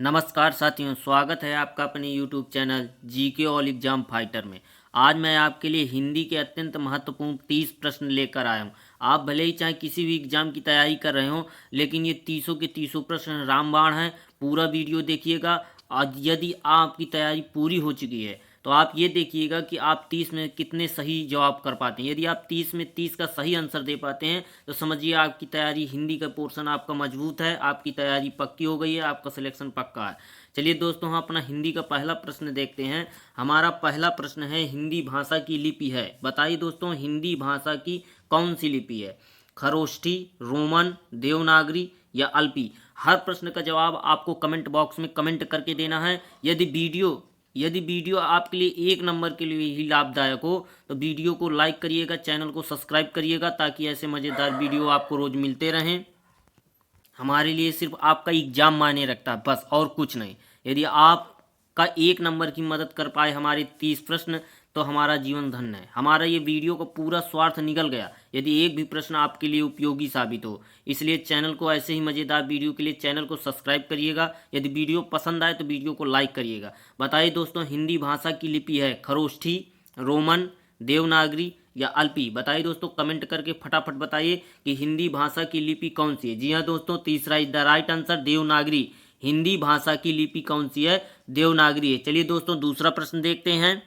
नमस्कार साथियों, स्वागत है आपका अपने YouTube channel GK all exam fighter में। आज मैं आपके लिए हिंदी के अत्यंत महत्वपूर्ण 30 प्रश्न लेकर आया हूं। आप भले ही चाहे किसी भी एग्जाम की तैयारी कर रहे हो, लेकिन ये तीसों के तीसों प्रश्न रामबाण हैं। पूरा वीडियो देखिएगा। आज यदि आपकी तैयारी पूरी हो चुकी है तो आप ये देखिएगा कि आप 30 में कितने सही जवाब कर पाते हैं। यदि आप 30 में 30 का सही आंसर दे पाते हैं तो समझिए आपकी तैयारी, हिंदी का पोर्शन आपका मजबूत है, आपकी तैयारी पक्की हो गई है, आपका सिलेक्शन पक्का है। चलिए दोस्तों, हम अपना हिंदी का पहला प्रश्न देखते हैं। हमारा पहला प्रश्न है, हिंदी भाषा की लिपि है। बताइए दोस्तों, हिंदी भाषा की कौन सी लिपि है? खरोष्ठी, रोमन, देवनागरी या अल्पी? हर प्रश्न का जवाब आपको कमेंट बॉक्स में कमेंट करके देना है। यदि वीडियो आपके लिए एक नंबर के लिए ही लाभदायक हो तो वीडियो को लाइक करिएगा, चैनल को सब्सक्राइब करिएगा, ताकि ऐसे मज़ेदार वीडियो आपको रोज़ मिलते रहें। हमारे लिए सिर्फ आपका एग्जाम मायने रखता है, बस और कुछ नहीं। यदि आपका एक नंबर की मदद कर पाए हमारे 30 प्रश्न तो हमारा जीवन धन्य है। हमारा ये वीडियो का पूरा स्वार्थ निकल गया यदि एक भी प्रश्न आपके लिए उपयोगी साबित हो। इसलिए चैनल को ऐसे ही मज़ेदार वीडियो के लिए चैनल को सब्सक्राइब करिएगा। यदि वीडियो पसंद आए तो वीडियो को लाइक करिएगा। बताइए दोस्तों, हिंदी भाषा की लिपि है खरोष्ठी, रोमन, देवनागरी या अल्पी? बताइए दोस्तों, कमेंट करके फटाफट बताइए कि हिंदी भाषा की लिपि कौन सी है। जी हाँ दोस्तों, तीसरा is the right answer, Devanagari. Hindi भाषा की लिपि कौन सी है? देवनागरी है। चलिए दोस्तों, दूसरा प्रश्न देखते हैं।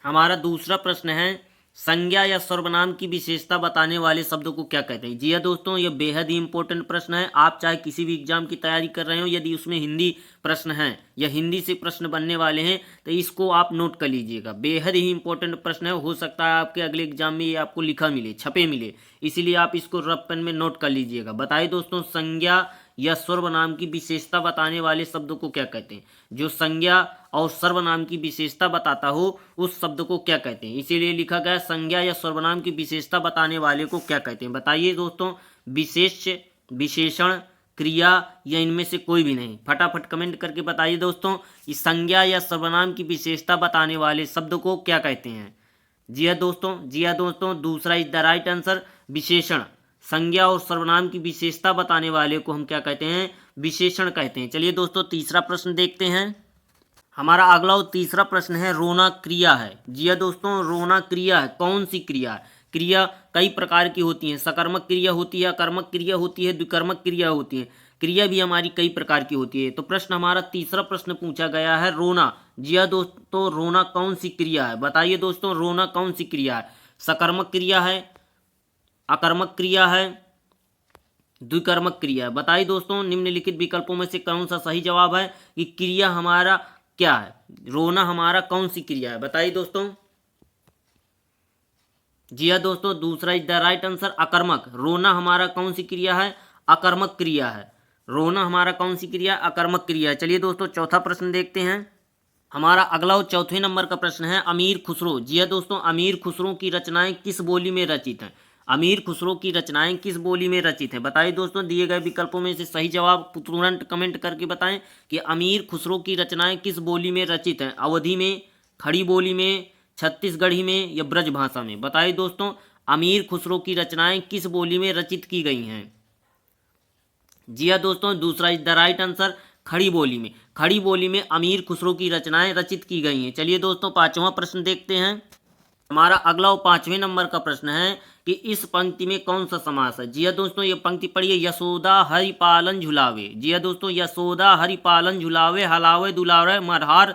हमारा दूसरा प्रश्न है, संज्ञा या सर्वनाम की विशेषता बताने वाले शब्द को क्या कहते हैं? जी हाँ दोस्तों, ये बेहद ही इंपॉर्टेंट प्रश्न है। आप चाहे किसी भी एग्जाम की तैयारी कर रहे हो, यदि उसमें हिंदी प्रश्न हैं या हिंदी से प्रश्न बनने वाले हैं तो इसको आप नोट कर लीजिएगा। बेहद ही इंपॉर्टेंट प्रश्न है। हो सकता है आपके अगले एग्जाम में ये आपको लिखा मिले, छपे मिले, इसीलिए आप इसको रफ पेन में नोट कर लीजिएगा। बताइए दोस्तों, संज्ञा या सर्वनाम की विशेषता बताने वाले शब्द को क्या कहते हैं? जो संज्ञा और सर्वनाम की विशेषता बताता हो उस शब्द को क्या कहते हैं? इसीलिए लिखा गया संज्ञा या सर्वनाम की विशेषता बताने वाले को क्या कहते हैं। बताइए दोस्तों, विशेष्य, विशेषण, क्रिया या इनमें से कोई भी नहीं? फटाफट कमेंट करके बताइए दोस्तों, इस संज्ञा या सर्वनाम की विशेषता बताने वाले शब्द को क्या कहते हैं? जी हाँ दोस्तों, दूसरा इज द राइट आंसर, विशेषण। संज्ञा और सर्वनाम की विशेषता बताने वाले को हम क्या कहते हैं? विशेषण कहते हैं। चलिए दोस्तों, तीसरा प्रश्न देखते हैं। हमारा अगला और तीसरा प्रश्न है, रोना क्रिया है। जी हाँ दोस्तों, रोना क्रिया है। कौन सी क्रिया है? क्रिया कई प्रकार की होती हैं। सकर्मक क्रिया होती है, अकर्मक क्रिया होती है, द्विकर्मक क्रिया होती है। क्रिया भी हमारी कई प्रकार की होती है। तो प्रश्न हमारा तीसरा प्रश्न पूछा गया है, रोना। जी हाँ दोस्तों, रोना कौन सी क्रिया है? बताइए दोस्तों, रोना कौन सी क्रिया है? सकर्मक क्रिया है, अकर्मक क्रिया है, द्विकर्मक क्रिया है? बताइए दोस्तों, निम्नलिखित विकल्पों में से कौन सा सही जवाब है कि क्रिया हमारा क्या है? रोना हमारा कौन सी क्रिया है? बताइए दोस्तों। जी हाँ दोस्तों, दूसरा इज द राइट आंसर, अकर्मक। रोना हमारा कौन सी क्रिया है? अकर्मक क्रिया है। रोना हमारा कौन सी क्रिया? अकर्मक क्रिया है। चलिए दोस्तों, चौथा प्रश्न देखते हैं। हमारा अगला और चौथे नंबर का प्रश्न है, अमीर खुसरो। जी हाँ दोस्तों, अमीर खुसरो की रचनाएं किस बोली में रचित हैं? अमीर खुसरो की रचनाएं किस बोली में रचित हैं? बताइए दोस्तों, दिए गए विकल्पों में से सही जवाब तुरंत कमेंट करके बताएं कि अमीर खुसरो की रचनाएं किस बोली में रचित हैं। अवधी में, खड़ी बोली में, छत्तीसगढ़ी में या ब्रज भाषा में? बताइए दोस्तों, अमीर खुसरो की रचनाएं किस बोली में रचित की गई हैं? जी हाँ दोस्तों, दूसरा इज द राइट आंसर, खड़ी बोली में। खड़ी बोली में अमीर खुसरो की रचनाएं रचित की गई हैं। चलिए दोस्तों, पांचवा प्रश्न देखते हैं। हमारा अगला और पांचवें नंबर का प्रश्न है कि इस पंक्ति में कौन सा समास है? जी हाँ दोस्तों, ये पंक्ति पढ़िए, यशोदा हरि पालन झुलावे। जी हाँ दोस्तों, यशोदा हरि पालन झुलावे, हलावे दुलावे मरहार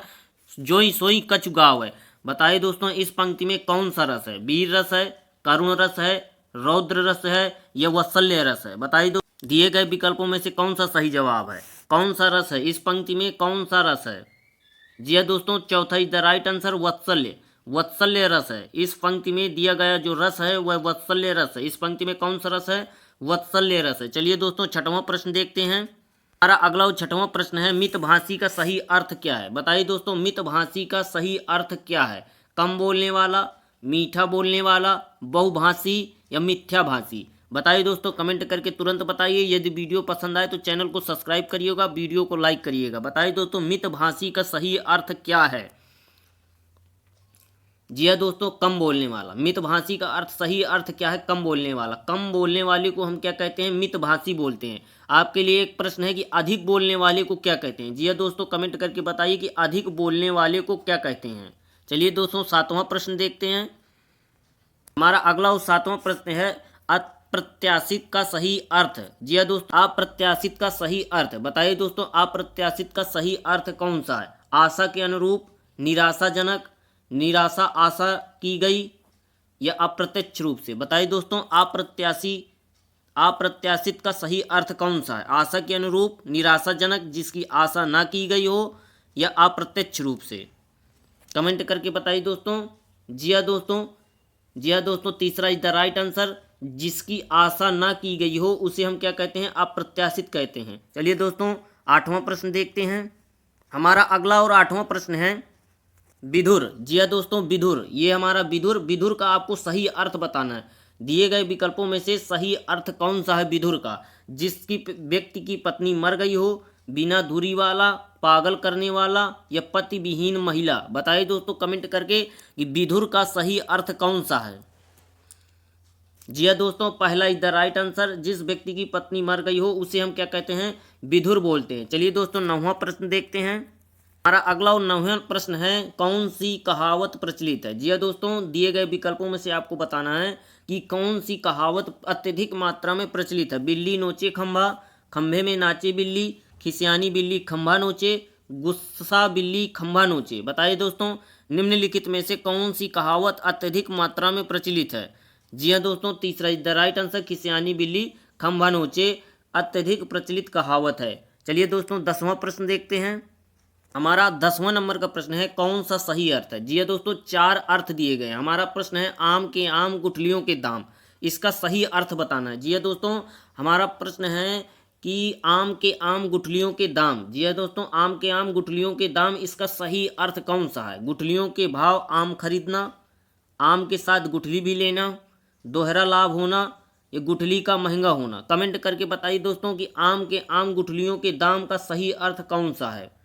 जोई सोई कछु गावे। बताइए दोस्तों, इस पंक्ति में कौन सा रस है? वीर रस है, करुण रस है, रौद्र रस है या वात्सल्य रस है? बताइए दोस्तों, दिए गए विकल्पों में से कौन सा सही जवाब है? कौन सा रस है? इस पंक्ति में कौन सा रस है? जी हाँ दोस्तों, चौथा इज द राइट आंसर, वात्सल्य। वात्सल्य रस है। इस पंक्ति में दिया गया जो रस है वह वात्सल्य रस है। इस पंक्ति में कौन सा रस है? वात्सल्य रस है। चलिए दोस्तों, छठवां प्रश्न देखते हैं। हमारा अगला और छठवां प्रश्न है, मितभाषी का सही अर्थ क्या है? बताइए दोस्तों, मितभाषी का सही अर्थ क्या है? कम बोलने वाला, मीठा बोलने वाला, बहुभाषी या मिथ्याभाषी? बताइए दोस्तों, कमेंट करके तुरंत बताइए। यदि वीडियो पसंद आए तो चैनल को सब्सक्राइब करिएगा, वीडियो को लाइक करिएगा। बताइए दोस्तों, मितभाषी का सही अर्थ क्या है? जी हाँ दोस्तों, कम बोलने वाला। मितभाषी का अर्थ, सही अर्थ क्या है? कम बोलने वाला। कम बोलने वाले को हम क्या कहते हैं? मितभाषी बोलते हैं। आपके लिए एक प्रश्न है कि अधिक बोलने वाले को क्या कहते हैं? जी हाँ दोस्तों, कमेंट करके बताइए कि अधिक बोलने वाले को क्या कहते हैं। चलिए दोस्तों, 7वां प्रश्न देखते हैं। हमारा अगला और 7वां प्रश्न है अप्रत्याशित का सही अर्थ। जी हाँ दोस्तों, अप्रत्याशित का सही अर्थ बताइए दोस्तों। अप्रत्याशित का सही अर्थ कौन सा है? आशा के अनुरूप, निराशाजनक, निराशा आशा की गई, या अप्रत्यक्ष रूप से। बताइए दोस्तों, अप्रत्याशित का सही अर्थ कौन सा है? आशा के अनुरूप, निराशाजनक, जिसकी आशा ना की गई हो, या अप्रत्यक्ष रूप से। कमेंट करके बताइए दोस्तों। जी हाँ दोस्तों, जी हाँ दोस्तों, तीसरा इज द राइट आंसर। जिसकी आशा ना की गई हो उसे हम क्या कहते हैं? अप्रत्याशित कहते हैं। चलिए दोस्तों, 8वां प्रश्न देखते हैं। हमारा अगला और 8वां प्रश्न है विधुर। जी हाँ दोस्तों, विधुर, ये हमारा विधुर। विधुर का आपको सही अर्थ बताना है। दिए गए विकल्पों में से सही अर्थ कौन सा है विधुर का? जिसकी व्यक्ति की पत्नी मर गई हो, बिना धुरी वाला, पागल करने वाला, या पति विहीन महिला। बताइए दोस्तों कमेंट करके कि विधुर का सही अर्थ कौन सा है। जी हाँ दोस्तों, पहला इज द राइट आंसर। जिस व्यक्ति की पत्नी मर गई हो उसे हम क्या कहते हैं? विधुर बोलते हैं। चलिए दोस्तों, 9वां प्रश्न देखते हैं। हमारा अगला और 9वां प्रश्न है कौन सी कहावत प्रचलित है? जी हाँ दोस्तों, दिए गए विकल्पों में से आपको बताना है कि कौन सी कहावत अत्यधिक मात्रा में प्रचलित है। बिल्ली नोचे खंभा, खंभे में नाचे बिल्ली, खिसियानी बिल्ली खंभा नोचे, गुस्सा बिल्ली खंभा नोचे। बताइए दोस्तों, निम्नलिखित में से कौन सी कहावत अत्यधिक मात्रा में प्रचलित है? जी हाँ दोस्तों, तीसरा इज द राइट आंसर। खिसियानी बिल्ली खंभा नोचे अत्यधिक प्रचलित कहावत है। चलिए दोस्तों, 10वां प्रश्न देखते हैं। हमारा 10वां नंबर का प्रश्न है कौन सा सही अर्थ है? जी हाँ दोस्तों, 4 अर्थ दिए गए हैं। हमारा प्रश्न है आम के आम गुठलियों के दाम, इसका सही अर्थ बताना है। जी हाँ दोस्तों, हमारा प्रश्न है कि आम के आम गुठलियों के दाम। जी हाँ दोस्तों, आम के आम गुठलियों के दाम, इसका सही अर्थ कौन सा है? गुठलियों के भाव आम खरीदना, आम के साथ गुठली भी लेना, दोहरा लाभ होना, या गुठली का महंगा होना। कमेंट करके बताइए दोस्तों कि आम के आम गुठलियों के दाम का सही अर्थ कौन सा है।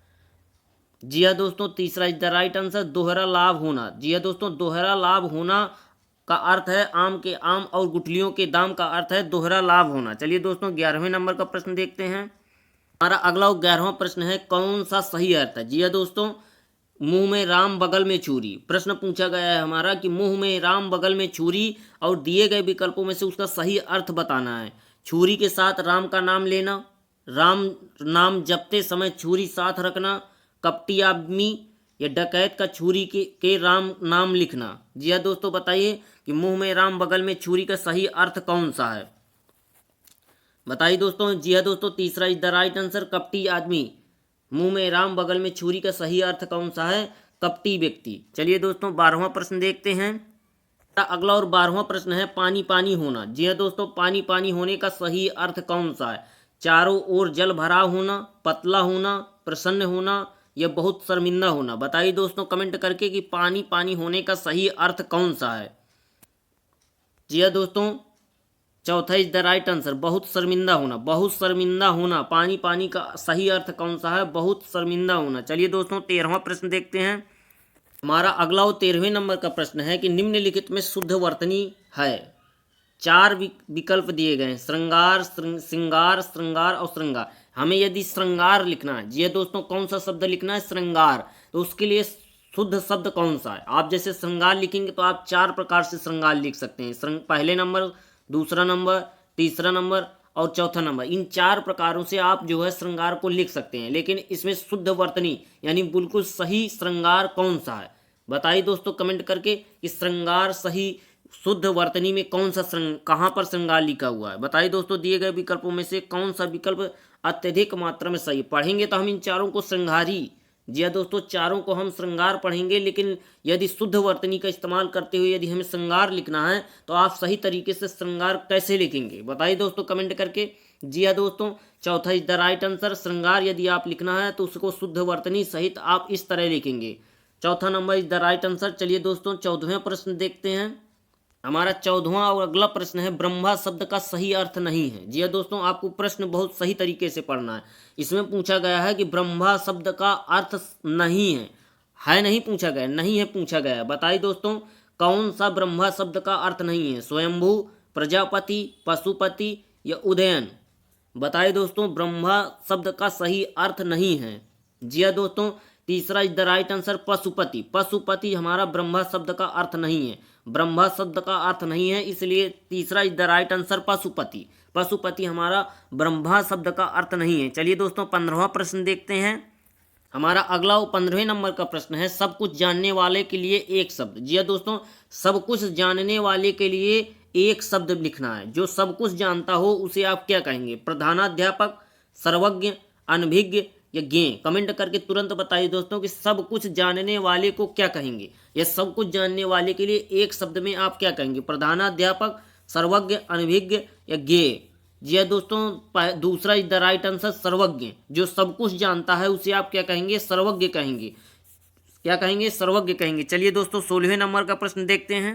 जी हाँ दोस्तों, तीसरा इज द राइट आंसर। दोहरा लाभ होना। जी हाँ दोस्तों, दोहरा लाभ होना का अर्थ है आम के आम और गुठलियों के दाम का अर्थ है दोहरा लाभ होना। चलिए दोस्तों, 11वें नंबर का प्रश्न देखते हैं। हमारा अगला और 11वां प्रश्न है कौन सा सही अर्थ है? जी हाँ दोस्तों, मुंह में राम बगल में छुरी। प्रश्न पूछा गया है हमारा कि मुंह में राम बगल में छुरी, और दिए गए विकल्पों में से उसका सही अर्थ बताना है। छुरी के साथ राम का नाम लेना, राम नाम जपते समय छुरी साथ रखना, कपटी आदमी, या डकैत का छुरी के राम नाम लिखना। जी हाँ दोस्तों, बताइए कि मुंह में राम बगल में छुरी का सही अर्थ कौन सा है। बताइए दोस्तों। जी हाँ दोस्तों, तीसरा इज द राइट आंसर। कपटी आदमी। मुंह में राम बगल में छुरी का सही अर्थ कौन सा है? कपटी व्यक्ति। चलिए दोस्तों, 12वां प्रश्न देखते हैं। अगला और 12वां प्रश्न है पानी पानी होना। जी हाँ दोस्तों, पानी पानी होने का सही अर्थ कौन सा है? चारों ओर जल भरा होना, पतला होना, प्रसन्न होना, या बहुत शर्मिंदा होना। बताइए दोस्तों कमेंट करके कि पानी पानी होने का सही अर्थ कौन सा है। जी हाँ दोस्तों, चौथा इज द राइट आंसर। बहुत शर्मिंदा होना। बहुत शर्मिंदा होना, पानी पानी का सही अर्थ कौन सा है? बहुत शर्मिंदा होना। चलिए दोस्तों, 13वां प्रश्न देखते हैं। हमारा अगला और 13वें नंबर का प्रश्न है कि निम्नलिखित में शुद्ध वर्तनी है। 4 विकल्प दिए गए हैं, श्रृंगार, श्रृंगार, श्रृंगार और श्रृंगार। हमें यदि श्रृंगार लिखना है, जी हाँ दोस्तों, कौन सा शब्द लिखना है? श्रृंगार। तो उसके लिए शुद्ध शब्द कौन सा है? आप जैसे श्रृंगार लिखेंगे तो आप 4 प्रकार से श्रृंगार लिख सकते हैं। पहले नंबर, दूसरा नंबर, तीसरा नंबर और चौथा नंबर। इन 4 प्रकारों से आप जो है श्रृंगार को लिख सकते हैं। लेकिन इसमें शुद्ध वर्तनी यानी बिल्कुल सही श्रृंगार कौन सा है? बताइए दोस्तों कमेंट करके कि श्रृंगार सही शुद्ध वर्तनी में कौन सा कहाँ पर श्रृंगार लिखा हुआ है। बताइए दोस्तों, दिए गए विकल्पों में से कौन सा विकल्प अत्यधिक मात्रा में सही। पढ़ेंगे तो हम इन चारों को श्रृंगारी, जी हाँ दोस्तों, चारों को हम श्रृंगार पढ़ेंगे। लेकिन यदि शुद्ध वर्तनी का इस्तेमाल करते हुए यदि हमें श्रृंगार लिखना है तो आप सही तरीके से श्रृंगार कैसे लिखेंगे? बताइए दोस्तों कमेंट करके। जी हाँ दोस्तों, चौथा इज द राइट आंसर। श्रृंगार यदि आप लिखना है तो उसको शुद्ध वर्तनी सहित आप इस तरह लिखेंगे। चौथा number is the right answer. चलिए दोस्तों, 14वें प्रश्न देखते हैं। हमारा 14वां और अगला प्रश्न है ब्रह्मा शब्द का सही अर्थ नहीं है। जी हाँ दोस्तों, आपको प्रश्न बहुत सही तरीके से पढ़ना है। इसमें पूछा गया है कि ब्रह्मा शब्द का अर्थ नहीं है, है नहीं पूछा गया, नहीं है पूछा गया। बताइए दोस्तों कौन सा ब्रह्मा शब्द का अर्थ नहीं है? स्वयंभू, प्रजापति, पशुपति या उदयन? बताइए दोस्तों ब्रह्मा शब्द का सही अर्थ नहीं है। जी हाँ दोस्तों, तीसरा is the right answer Pashupati. Pashupati हमारा ब्रह्मा शब्द का अर्थ नहीं है, ब्रह्मा शब्द का अर्थ नहीं है, इसलिए तीसरा is the right answer Pashupati. Pashupati हमारा ब्रह्मा शब्द का अर्थ नहीं है। चलिए दोस्तों 15वां प्रश्न देखते हैं। हमारा अगला 15वें नंबर का प्रश्न है, सब कुछ जानने वाले के लिए एक शब्द। जी हाँ दोस्तों, सब कुछ जानने वाले के लिए एक शब्द लिखना है। जो सब कुछ जानता हो उसे आप क्या कहेंगे? प्रधानाध्यापक, सर्वज्ञ, अनभिज्ञ या ज्ञेय? कमेंट करके तुरंत बताइए दोस्तों कि सब कुछ जानने वाले को क्या कहेंगे, या सब कुछ जानने वाले के लिए एक शब्द में आप क्या कहेंगे? प्रधानाध्यापक, सर्वज्ञ, अनभिज्ञ या ज्ञेय? जी हाँ दोस्तों, दूसरा इज द राइट आंसर सर्वज्ञ। जो सब कुछ जानता है उसे आप क्या कहेंगे? सर्वज्ञ कहेंगे। क्या कहेंगे? सर्वज्ञ कहेंगे। चलिए दोस्तों 16वें नंबर का प्रश्न देखते हैं।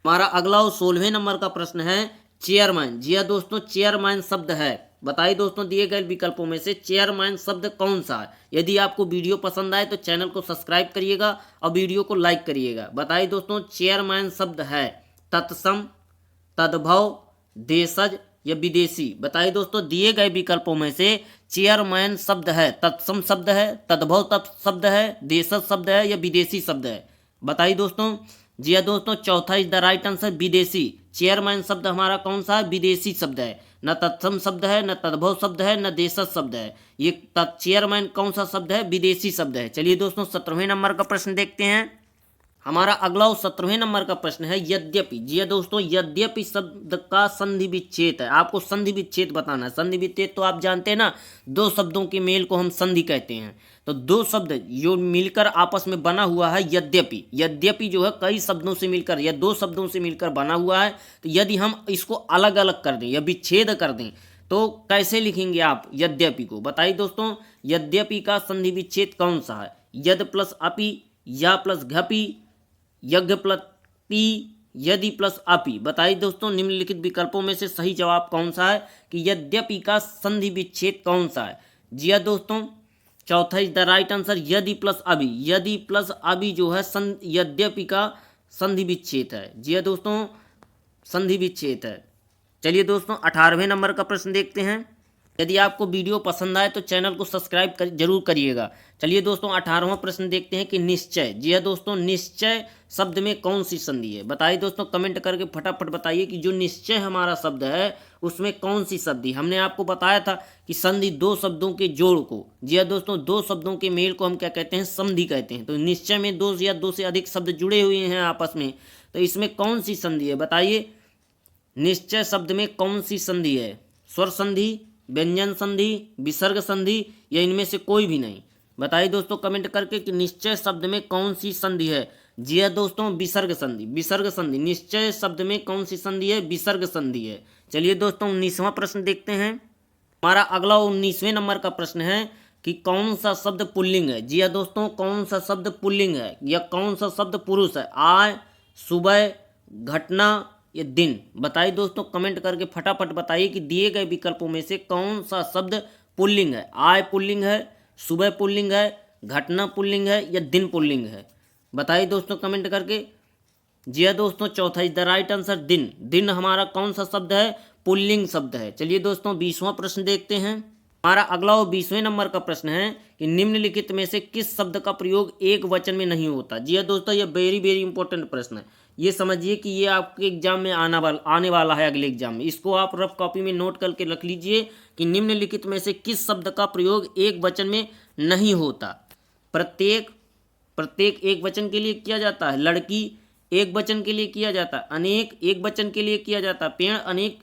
हमारा अगला और 16वें नंबर का प्रश्न है चेयरमैन। जी हाँ दोस्तों, चेयरमैन शब्द है। बताइए दोस्तों दिए गए विकल्पों में से चेयरमैन शब्द कौन सा है? यदि आपको वीडियो पसंद आए तो चैनल को सब्सक्राइब करिएगा और वीडियो को लाइक करिएगा। बताइए दोस्तों चेयरमैन शब्द है तत्सम, तद्भव, देशज या विदेशी? बताइए दोस्तों दिए गए विकल्पों में से चेयरमैन शब्द है तत्सम शब्द है, तद्भव शब्द है, देशज शब्द है या विदेशी शब्द है? बताइए दोस्तों। जी हाँ दोस्तों, चौथा इज द राइट आंसर विदेशी। चेयरमैन शब्द हमारा कौन सा है? विदेशी शब्द है। न तत्सम शब्द है, न तद्भव शब्द है, न देशज शब्द है। ये चेयरमैन कौन सा शब्द है? विदेशी शब्द है। चलिए दोस्तों 17वें नंबर का प्रश्न देखते हैं। हमारा अगला और 17वें नंबर का प्रश्न है यद्यपि। जी हाँ दोस्तों, यद्यपि शब्द का संधि विच्छेद है। आपको संधि विच्छेद बताना है। संधि विच्छेद तो आप जानते हैं ना, दो शब्दों के मेल को हम संधि कहते हैं। तो दो शब्द जो मिलकर आपस में बना हुआ है यद्यपि। यद्यपि जो है कई शब्दों से मिलकर या दो शब्दों से मिलकर बना हुआ है। तो यदि हम इसको अलग अलग कर दें या विच्छेद कर दें तो कैसे लिखेंगे आप यद्यपि को? बताइए दोस्तों यद्यपि का संधि विच्छेद कौन सा है? यद प्लस अपि, या प्लस घपि, यज्ञ प्लस पी, यदि प्लस अपि? बताइए दोस्तों निम्नलिखित विकल्पों में से सही जवाब कौन सा है कि यद्यपि का संधि विच्छेद कौन सा है? जी हाँ दोस्तों, चौथा इज द राइट आंसर यदि प्लस अभी। यदि प्लस अभी जो है यद्यपि का संधि विच्छेद है। जी हाँ दोस्तों, संधि विच्छेद है। चलिए दोस्तों 18वें नंबर का प्रश्न देखते हैं। यदि आपको वीडियो पसंद आए तो चैनल को सब्सक्राइब जरूर करिएगा। चलिए दोस्तों 18वां प्रश्न देखते हैं कि निश्चय। जी हाँ दोस्तों, निश्चय शब्द में कौन सी संधि है? बताइए दोस्तों कमेंट करके फटाफट बताइए कि जो निश्चय हमारा शब्द है उसमें कौन सी संधि? हमने आपको बताया था कि संधि दो शब्दों के जोड़ को, जी हाँ दोस्तों, दो शब्दों के मेल को हम क्या कहते हैं? संधि कहते हैं। तो निश्चय में दो या दो से अधिक शब्द जुड़े हुए हैं आपस में, तो इसमें कौन सी संधि है? बताइए निश्चय शब्द में कौन सी संधि है? स्वर संधि, व्यंजन संधि, विसर्ग संधि या इनमें से कोई भी नहीं? बताइए दोस्तों कमेंट करके कि निश्चय शब्द में कौन सी संधि है? जी हाँ दोस्तों, विसर्ग संधि। विसर्ग संधि निश्चय शब्द में कौन सी संधि है? विसर्ग संधि है। चलिए दोस्तों 19वां प्रश्न देखते हैं। हमारा अगला 19वें नंबर का प्रश्न है कि कौन सा शब्द पुल्लिंग है? जी हाँ दोस्तों, कौन सा शब्द पुल्लिंग है या कौन सा शब्द पुरुष है? आय, सुबह, घटना या दिन? बताइए दोस्तों कमेंट करके फटाफट बताइए कि दिए गए विकल्पों में से कौन सा शब्द पुल्लिंग है? आय पुल्लिंग है, सुबह पुल्लिंग है, घटना पुल्लिंग है या दिन पुल्लिंग है? बताइए दोस्तों कमेंट करके। जी हाँ दोस्तों, चौथा इज द राइट आंसर दिन। दिन हमारा कौन सा शब्द है? पुल्लिंग शब्द है। चलिए दोस्तों 20वां प्रश्न देखते हैं। हमारा अगला और 20वें नंबर का प्रश्न है कि निम्नलिखित में से किस शब्द का प्रयोग एक वचन में नहीं होता? जी हाँ दोस्तों, ये वेरी इंपॉर्टेंट प्रश्न है। ये समझिए कि ये आपके एग्जाम में आने वाला है, अगले एग्जाम में। इसको आप रफ कॉपी में नोट करके रख लीजिए कि निम्नलिखित में से किस शब्द का प्रयोग एक वचन में नहीं होता? प्रत्येक एक वचन के लिए किया जाता है, लड़की एक वचन के लिए किया जाता है, अनेक एक वचन के लिए किया जाता है, पेड़ अनेक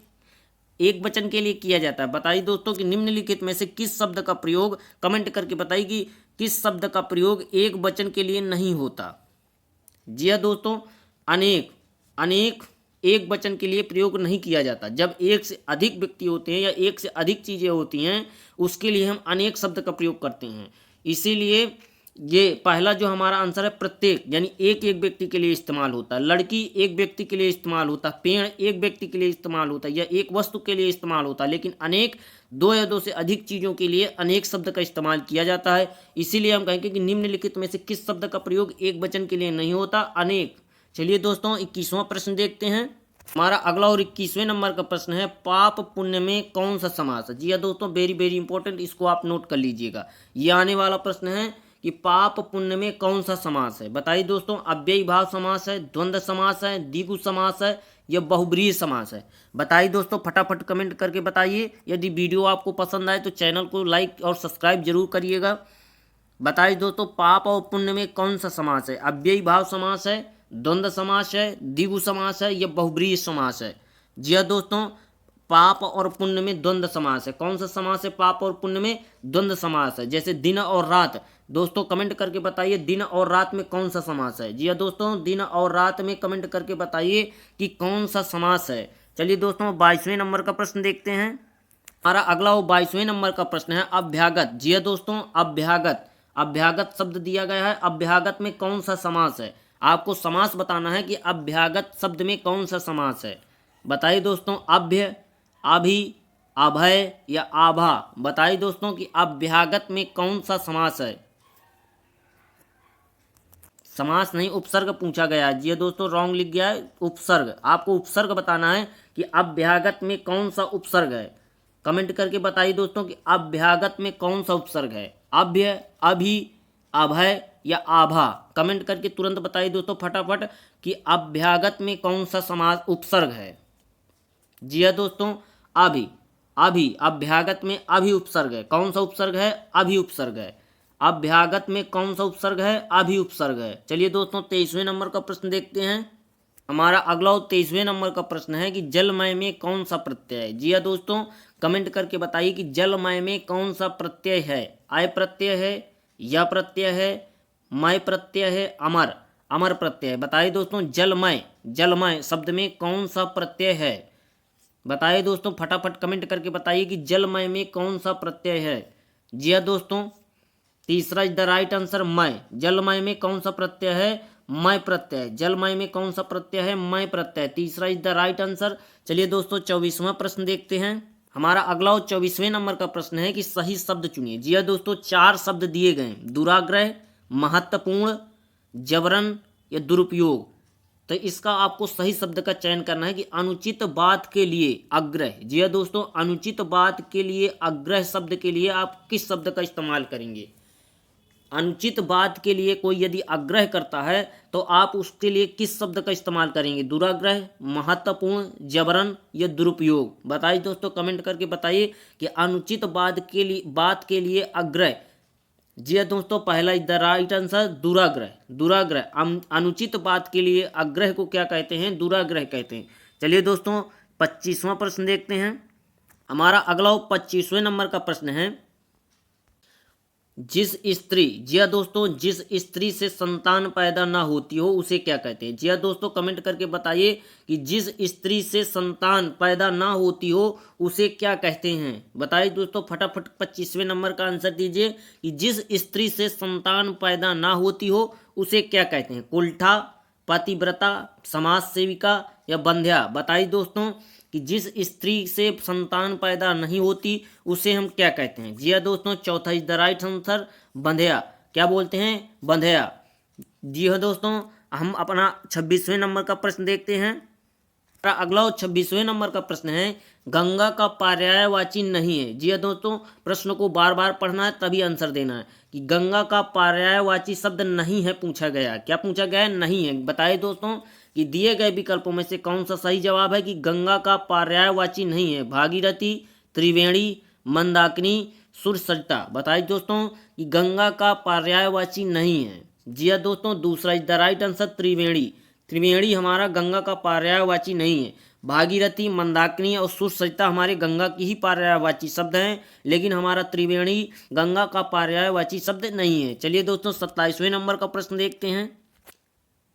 एक वचन के लिए किया जाता है। बताइए दोस्तों कि निम्नलिखित में से किस शब्द का प्रयोग, कमेंट करके बताइए कि किस शब्द का प्रयोग एक वचन के लिए नहीं होता? जी हाँ दोस्तों, अनेक एक वचन के लिए प्रयोग नहीं किया जाता। जब एक से अधिक व्यक्ति होते हैं या एक से अधिक चीज़ें होती हैं उसके लिए हम अनेक शब्द का प्रयोग करते हैं। इसीलिए ये पहला जो हमारा आंसर है प्रत्येक, यानी एक व्यक्ति के लिए इस्तेमाल होता है, लड़की एक व्यक्ति के लिए इस्तेमाल होता है, पेड़ एक व्यक्ति के लिए इस्तेमाल होता है या एक वस्तु के लिए इस्तेमाल होता है, लेकिन अनेक दो या दो से अधिक चीज़ों के लिए अनेक शब्द का इस्तेमाल किया जाता है। इसीलिए हम कहेंगे कि निम्नलिखित में से किस शब्द का प्रयोग एक वचन के लिए नहीं होता, अनेक। चलिए दोस्तों 21वां प्रश्न देखते हैं। हमारा अगला और 21वें नंबर का प्रश्न है, पाप पुण्य में कौन सा समास है। जी हाँ दोस्तों, वेरी वेरी इंपॉर्टेंट, इसको आप नोट कर लीजिएगा। ये आने वाला प्रश्न है कि पाप पुण्य में कौन सा समास है। बताइए दोस्तों, अव्ययी भाव समास है, द्वंद्व समास है, द्विगु समास है या बहुब्रीहि समास है। बताइए दोस्तों, फटाफट कमेंट करके बताइए। यदि वीडियो आपको पसंद आए तो चैनल को लाइक और सब्सक्राइब जरूर करिएगा। बताइए दोस्तों, पाप और पुण्य में कौन सा समास है। अव्ययी भाव समास है, द्वंद्व समास है, द्विगु समास है या बहुब्रीहि समास है। जी हाँ दोस्तों, पाप और पुण्य में द्वंद्व समास है। कौन सा समास है पाप और पुण्य में? द्वंद्व समास है। जैसे दिन और रात। दोस्तों कमेंट करके बताइए दिन और रात में कौन सा समास है। जी हाँ दोस्तों, दिन और रात में कमेंट करके बताइए कि कौन सा समास है। चलिए दोस्तों 22वें नंबर का प्रश्न देखते हैं। हमारा अगला वो 22वें नंबर का प्रश्न है, अभ्यागत। जी हाँ दोस्तों, अभ्यागत। अभ्यागत शब्द दिया गया है, अभ्यागत में कौन सा समास है। आपको समास बताना है कि अभ्यागत शब्द में कौन सा समास है। बताइए दोस्तों, अभ्य, अभि, अभय या आभा। बताइए दोस्तों कि अभ्यागत में कौन सा समास है। समास नहीं, उपसर्ग पूछा गया है। जी दोस्तों, रॉन्ग लिख गया है, उपसर्ग। आपको उपसर्ग बताना है कि अभ्यागत में कौन सा उपसर्ग है। कमेंट करके बताइए दोस्तों कि अभ्यागत में कौन सा उपसर्ग है। अभ्य, अभि, अभय या आभा। कमेंट करके तुरंत बताइए दोस्तों फटाफट कि अभ्यागत में कौन सा समास उपसर्ग है। जी हाँ दोस्तों, अभि। अभि, अभ्यागत में अभि उपसर्ग है। कौन सा उपसर्ग है? अभि उपसर्ग है। अभ्यागत में कौन सा उपसर्ग है? अभि उपसर्ग है। चलिए दोस्तों 23वें नंबर का प्रश्न देखते हैं। हमारा अगला 23वें नंबर का प्रश्न है कि जलमय में कौन सा प्रत्यय है। जी हाँ दोस्तों, कमेंट करके बताइए कि जलमय में कौन सा प्रत्यय है। आय प्रत्यय है, या प्रत्यय है, मय प्रत्यय है, अमर, अमर प्रत्यय है। बताइए दोस्तों, जलमय, जलमय शब्द में कौन सा प्रत्यय है। बताइए दोस्तों फटाफट कमेंट करके बताइए कि जलमय में कौन सा प्रत्यय है। जी हाँ दोस्तों, तीसरा इज द राइट आंसर, मय। जलमय में कौन सा प्रत्यय है? मय प्रत्यय। जलमय में कौन सा प्रत्यय है? मय प्रत्यय। तीसरा इज द राइट आंसर। चलिए दोस्तों 24वां प्रश्न देखते हैं। हमारा अगला 24वें नंबर का प्रश्न है कि सही शब्द चुनिए। जी हाँ दोस्तों, 4 शब्द दिए गए हैं, दुराग्रह, महत्वपूर्ण, जबरन या दुरुपयोग। तो इसका आपको सही शब्द का चयन करना है कि अनुचित बात के लिए आग्रह। जी हाँ दोस्तों, अनुचित बात के लिए आग्रह शब्द के लिए आप किस शब्द का इस्तेमाल करेंगे। अनुचित बात के लिए कोई यदि आग्रह करता है तो आप उसके लिए किस शब्द का इस्तेमाल करेंगे। दुराग्रह, महत्वपूर्ण, जबरन या दुरुपयोग। बताइए दोस्तों, कमेंट करके बताइए कि अनुचित बात के लिए आग्रह। जी हाँ दोस्तों, पहला इज द राइट आंसर, दुराग्रह। दुराग्रह, अनुचित बात के लिए आग्रह को क्या कहते हैं? दुराग्रह कहते हैं। चलिए दोस्तों 25वां प्रश्न देखते हैं। हमारा अगला 25वें नंबर का प्रश्न है, जिस स्त्री, जी हाँ दोस्तों, जिस स्त्री से संतान पैदा ना होती हो उसे क्या कहते हैं। जी हाँ दोस्तों, कमेंट करके बताइए कि जिस स्त्री से संतान पैदा ना होती हो उसे क्या कहते हैं। बताइए दोस्तों फटाफट 25वें नंबर का आंसर दीजिए कि जिस स्त्री से संतान पैदा ना होती हो उसे क्या कहते हैं। कुल्ठा, पतिव्रता, समाज सेविका या बंध्या। बताइए दोस्तों कि जिस स्त्री से संतान पैदा नहीं होती उसे हम क्या कहते हैं। जी हाँ दोस्तों, चौथा इज द राइट आंसर, बंध्या। क्या बोलते हैं? बंध्या। जी हाँ दोस्तों, हम अपना 26वें नंबर का प्रश्न देखते हैं। अगला 26वें नंबर का प्रश्न है, गंगा का पर्यायवाची नहीं है। जी हाँ दोस्तों, प्रश्न को बार बार पढ़ना है तभी आंसर देना है कि गंगा का पर्यायवाची शब्द नहीं है पूछा गया। क्या पूछा गया है? नहीं है। बताइए दोस्तों कि दिए गए विकल्पों में से कौन सा सही जवाब है कि गंगा का पर्यायवाची नहीं है। भागीरथी, त्रिवेणी, मंदाकिनी, सुरसरिता। बताइए दोस्तों कि गंगा का पर्यायवाची नहीं है। जी हाँ दोस्तों, दूसरा इज द राइट आंसर, त्रिवेणी। त्रिवेणी हमारा गंगा का पर्यायवाची नहीं है। भागीरथी, मंदाकिनी और सुरसरिता हमारे गंगा की ही पर्यायवाची शब्द हैं, लेकिन हमारा त्रिवेणी गंगा का पर्यायवाची शब्द नहीं है। चलिए दोस्तों 27वें नंबर का प्रश्न देखते हैं।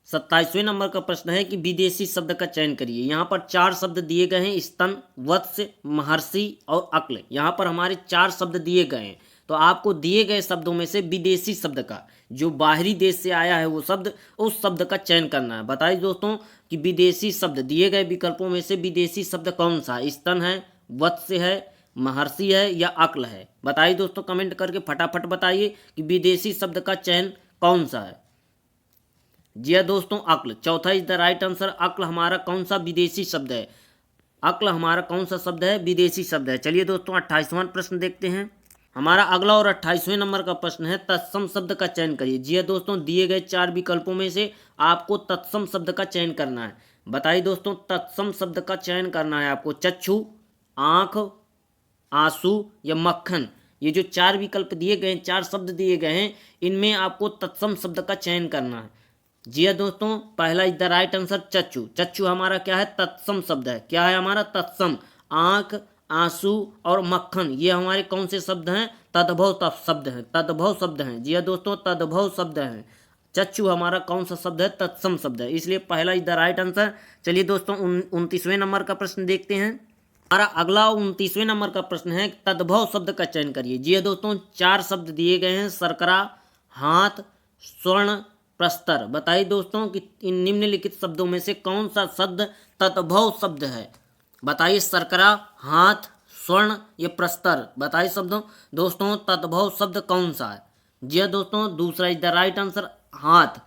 27वें नंबर का प्रश्न है कि विदेशी शब्द का चयन करिए। यहाँ पर 4 शब्द दिए गए हैं, स्तन, वत्स, महर्षि और अक्ल। यहाँ पर हमारे 4 शब्द दिए गए हैं, तो आपको दिए गए शब्दों में से विदेशी शब्द का, जो बाहरी देश से आया है वो शब्द, उस शब्द का चयन करना है। बताइए दोस्तों कि विदेशी शब्द दिए गए विकल्पों में से विदेशी शब्द कौन सा है। स्तन है, वत्स है, महर्षि है या अक्ल है? बताइए दोस्तों, कमेंट करके फटाफट बताइए कि विदेशी शब्द का चयन कौन सा है। जी हाँ दोस्तों, अक्ल। चौथा इज द राइट आंसर। अक्ल हमारा कौन सा विदेशी शब्द है? अक्ल हमारा कौन सा शब्द है? विदेशी शब्द है। चलिए दोस्तों 28वां प्रश्न देखते हैं। हमारा अगला और 28वें नंबर का प्रश्न है, तत्सम शब्द का चयन करिए। जी हाँ दोस्तों, दिए गए 4 विकल्पों में से आपको तत्सम शब्द का चयन करना है। बताइए दोस्तों, तत्सम शब्द का चयन करना है आपको। चक्षु, आँख, आंसू या मक्खन, ये जो 4 विकल्प दिए गए हैं, 4 शब्द दिए गए हैं, इनमें आपको तत्सम शब्द का चयन करना है। जी हाँ दोस्तों, पहला इज द राइट आंसर चक्षु। चक्षु हमारा क्या है? तत्सम शब्द है। क्या है हमारा? तत्सम। आँख, आंसू और मक्खन, ये हमारे कौन से शब्द हैं? तद्भव शब्द हैं। तद्भव शब्द हैं। जी हाँ दोस्तों, तद्भव शब्द हैं। चक्षु हमारा कौन सा शब्द है? तत्सम शब्द है, इसलिए पहला इज द राइट आंसर। चलिए दोस्तों 29वें नंबर का प्रश्न देखते हैं। हमारा अगला 29वें नंबर का प्रश्न है, तद्भव शब्द का चयन करिए। जी हाँ दोस्तों, 4 शब्द दिए गए हैं, शर्करा, हाथ, स्वर्ण, प्रस्तर। बताइए दोस्तों कि इन निम्नलिखित शब्दों में से कौन सा शब्द तद्भव शब्द है? बताइए, शर्करा, हाथ, स्वर्ण या प्रस्तर। बताइए शब्दों दोस्तों, तद्भव शब्द कौन सा है? जी हाँ दोस्तों, दूसरा इज द राइट आंसर हाथ।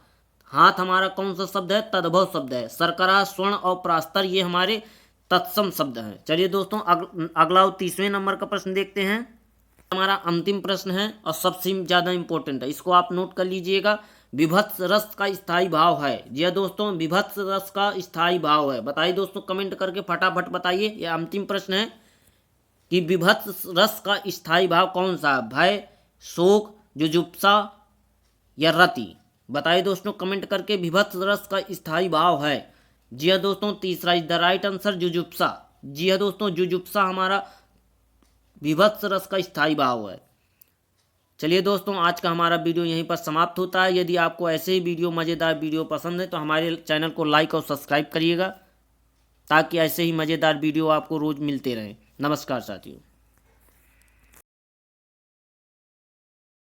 हाथ हमारा कौन सा शब्द है? तद्भव शब्द है। शर्करा, स्वर्ण और प्रस्तर ये हमारे तत्सम शब्द हैं। चलिए दोस्तों अगला 30वें नंबर का प्रश्न देखते हैं। हमारा अंतिम प्रश्न है और सबसे ज़्यादा इंपॉर्टेंट है, इसको आप नोट कर लीजिएगा। विभत्स रस का स्थायी भाव है। जी हाँ दोस्तों, विभत्स रस का स्थायी भाव है। बताइए दोस्तों, कमेंट करके फटाफट बताइए। यह अंतिम प्रश्न है कि विभत्स रस का स्थायी भाव कौन सा है? भय, शोक, जुजुप्सा या रति। बताइए दोस्तों, कमेंट करके। विभत्स रस का स्थायी भाव है। जी हाँ दोस्तों, तीसरा इज द राइट आंसर जुजुप्सा। जी हाँ दोस्तों, जुजुप्सा हमारा विभत्स रस का स्थायी भाव है। चलिए दोस्तों, आज का हमारा वीडियो यहीं पर समाप्त होता है। यदि आपको ऐसे ही वीडियो, मज़ेदार वीडियो पसंद है तो हमारे चैनल को लाइक और सब्सक्राइब करिएगा, ताकि ऐसे ही मज़ेदार वीडियो आपको रोज़ मिलते रहें। नमस्कार साथियों।